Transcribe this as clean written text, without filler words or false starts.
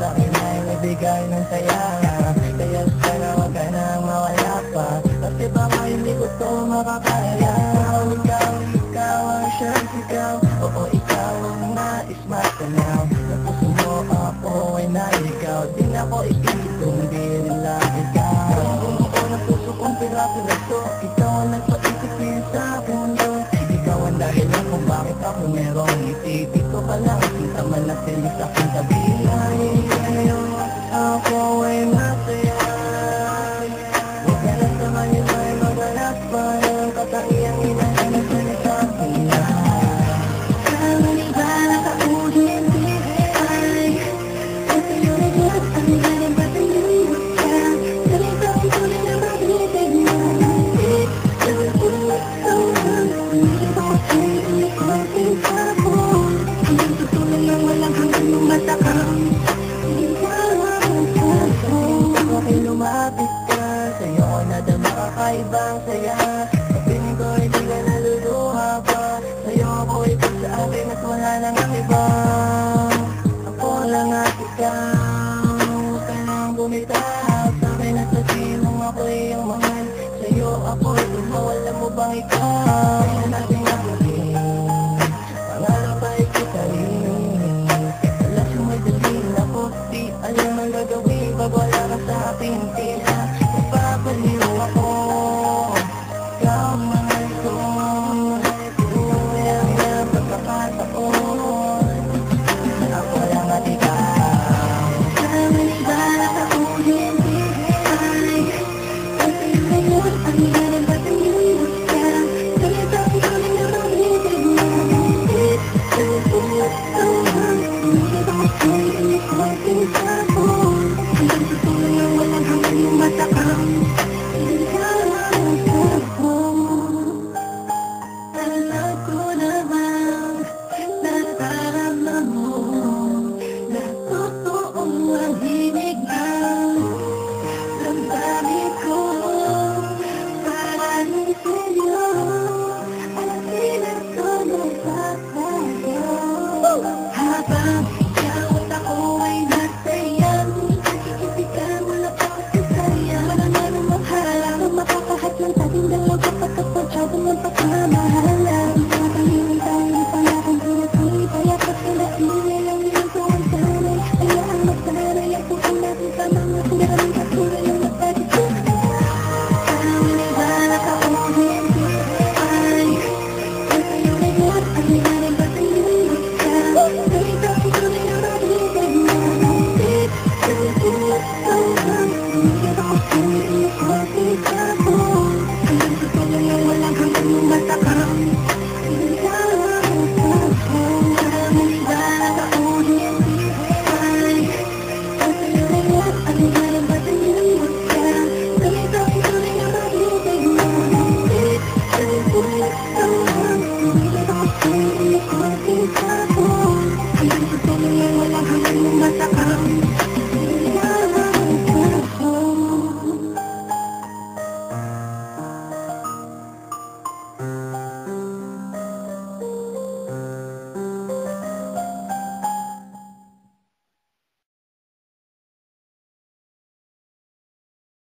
Sa'kin ay nagbigay ng saya, kaya sana wag ka nang mawala pa. Kasi baka hindi ko to makakaya. Ikaw ang siyang sigaw. Oo, ikaw ang nais matanaw. Sa puso mo ako ay naligaw. Di na ko ipilit, hindi rin lang ikaw. Ang buo ng puso kong pira-piraso. Ikaw ang nagpaisip sa mundo. Ikaw ang dahilan kung bakit ako merong ngiti. Di ko pa lang kita manatili sa aking tabi. Ako ay masaya. Huwag ka lang sa ngayon ay magalas pa ng katangiyang hinahanap na nagkakila. Kamaliwala ka ulit ay kasi yun ay lahat ang galing patayin ka. Salita ang tuloy na mabitag na natin. Sabi ko na tawag, hindi ko sa'yo ulit ako. Ang tutunan ng walang hanggang ng matakang. Lumapit ka, sa'yo ko nadama kakaibang saya. Kapiling ko hindi ka naluluha pa. Sa'yo ako ikaw sa akin at wala nang ang iba. Ako lang at ikaw, huwag ka nang bumitaw. Sa'kin at sa silong ako iyong mahal. Sa'yo ako ito, wala mo bang ikaw?